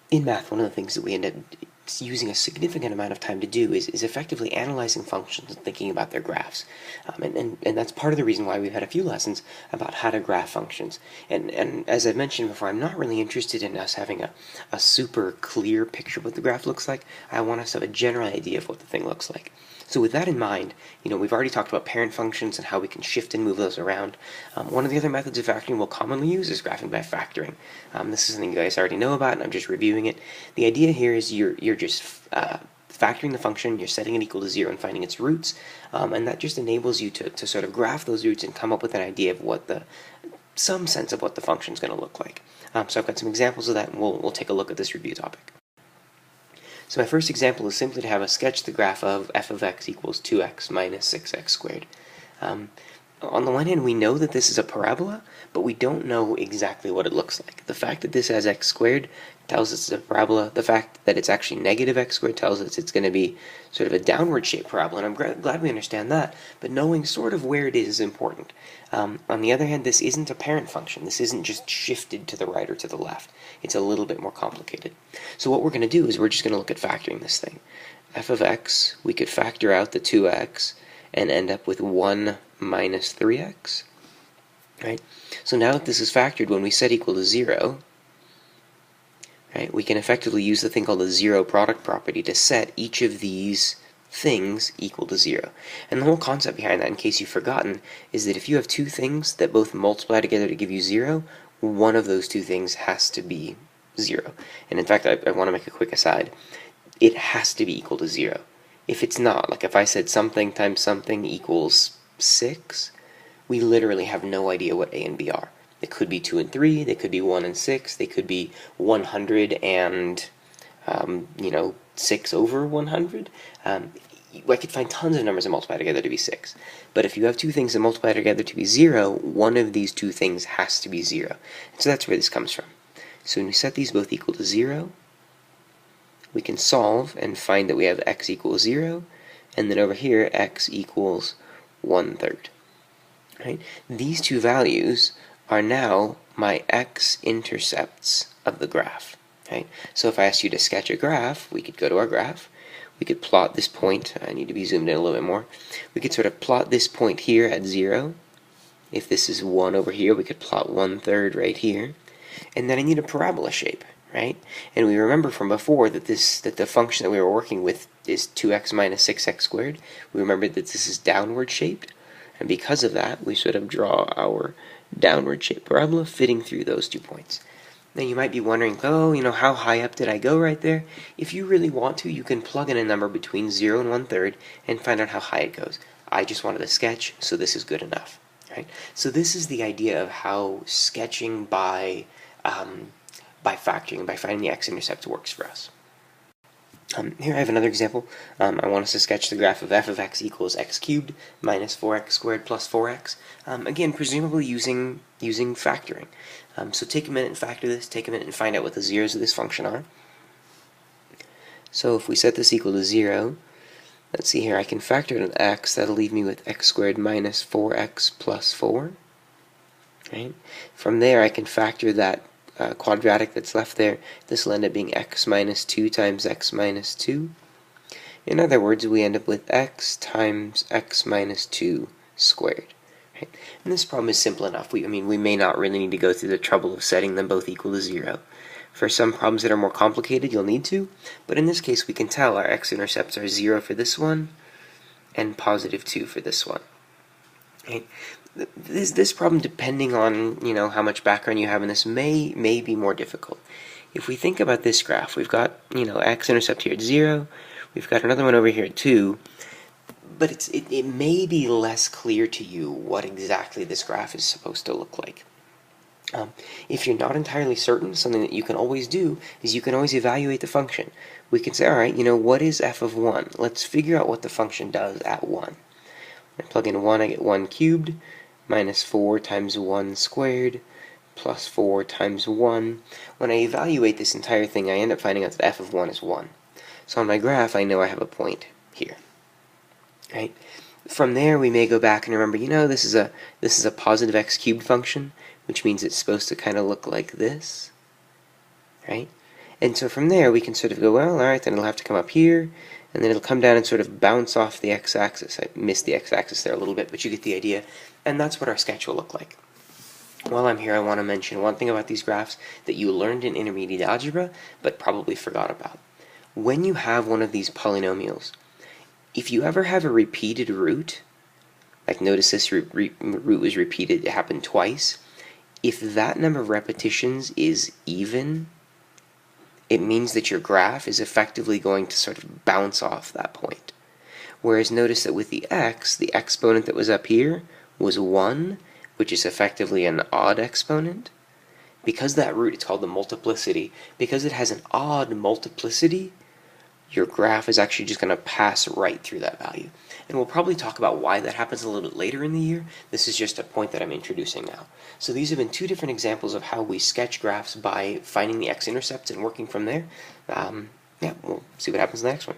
in math, one of the things that we end up using a significant amount of time to do is effectively analyzing functions and thinking about their graphs. And that's part of the reason why we've had a few lessons about how to graph functions. And as I've mentioned before, I'm not really interested in us having a super clear picture of what the graph looks like. I want us to have a general idea of what the thing looks like. So with that in mind, we've already talked about parent functions and how we can shift and move those around. One of the other methods of factoring we'll commonly use is graphing by factoring. This is something you guys already know about, and I'm just reviewing it. The idea here is you're just factoring the function, you're setting it equal to 0 and finding its roots, and that just enables you to sort of graph those roots and come up with an idea of some sense of what the function is going to look like. So I've got some examples of that, and we'll take a look at this review topic. So my first example is simply to have us sketch the graph of f of x equals 2x minus 6x squared. On the one hand, we know that this is a parabola, but we don't know exactly what it looks like. The fact that this has x squared tells us it's a parabola. The fact that it's actually negative x squared tells us it's going to be sort of a downward shaped parabola, and I'm glad we understand that, but knowing sort of where it is important. On the other hand, this isn't a parent function. This isn't just shifted to the right or to the left. It's a little bit more complicated. So what we're going to do is we're just going to look at factoring this thing. F of x, we could factor out the 2x and end up with 1 minus 3x. Right? So now that this is factored, when we set equal to 0, right, we can effectively use the thing called the zero product property to set each of these things equal to 0. And the whole concept behind that, in case you've forgotten, is that if you have two things that both multiply together to give you 0, one of those two things has to be 0. And in fact, I want to make a quick aside. It has to be equal to 0. If it's not, like if I said something times something equals 6, we literally have no idea what a and b are. They could be 2 and 3, they could be 1 and 6, they could be 100 and 6 over 100. I could find tons of numbers that multiply together to be 6. But if you have two things that multiply together to be 0, one of these two things has to be 0. And so that's where this comes from. So when we set these both equal to 0, we can solve and find that we have x equals 0, and then over here x equals 1/3. Right? These two values are now my x-intercepts of the graph. Right? So if I asked you to sketch a graph, we could go to our graph. We could plot this point. I need to be zoomed in a little bit more. We could sort of plot this point here at 0. If this is 1 over here, we could plot 1/3 right here. And then I need a parabola shape, right? And we remember from before that the function that we were working with is 2x minus 6x squared. We remembered that this is downward shaped. And because of that, we sort of draw our downward shaped parabola fitting through those 2 points. Now you might be wondering, how high up did I go right there? If you really want to, you can plug in a number between 0 and 1/3 and find out how high it goes. I just wanted a sketch, so this is good enough. Right? So this is the idea of how sketching by factoring, by finding the x-intercept works for us. Here I have another example. I want us to sketch the graph of f of x equals x cubed minus 4x squared plus 4x. Again, presumably using factoring. So take a minute and factor this. Take a minute and find out what the zeros of this function are. So if we set this equal to 0, let's see here, I can factor in an x. That'll leave me with x squared minus 4x plus 4. Right? From there, I can factor that quadratic that's left there. This will end up being x minus 2 times x minus 2. In other words, we end up with x times x minus 2 squared. Right? And this problem is simple enough. We may not really need to go through the trouble of setting them both equal to 0. For some problems that are more complicated, you'll need to, but in this case we can tell our x-intercepts are 0 for this one and positive 2 for this one. Right? This problem, depending on how much background you have in this, may be more difficult. If we think about this graph, we've got x-intercept here at 0, we've got another one over here at 2, but it may be less clear to you what exactly this graph is supposed to look like. If you're not entirely certain, something that you can always do is you can always evaluate the function. We can say, alright, what is f of 1? Let's figure out what the function does at 1. I plug in 1, I get 1 cubed, minus 4 times 1 squared, plus 4 times 1. When I evaluate this entire thing, I end up finding out that f of 1 is 1. So on my graph, I know I have a point here. Right? From there, we may go back and remember, this is a positive x cubed function, which means it's supposed to kind of look like this. Right? And so from there, we can sort of go, well, all right, then it'll have to come up here, and then it'll come down and sort of bounce off the x-axis. I missed the x-axis there a little bit, but you get the idea. And that's what our sketch will look like. While I'm here, I want to mention one thing about these graphs that you learned in intermediate algebra, but probably forgot about. When you have one of these polynomials, if you ever have a repeated root, like notice this root was repeated, it happened twice, if that number of repetitions is even, it means that your graph is effectively going to sort of bounce off that point. Whereas notice that with the x, the exponent that was up here was 1, which is effectively an odd exponent. Because that root, it's called the multiplicity, because it has an odd multiplicity, your graph is actually just going to pass right through that value. And we'll probably talk about why that happens a little bit later in the year. This is just a point that I'm introducing now. So these have been two different examples of how we sketch graphs by finding the x-intercepts and working from there. Yeah, we'll see what happens in the next one.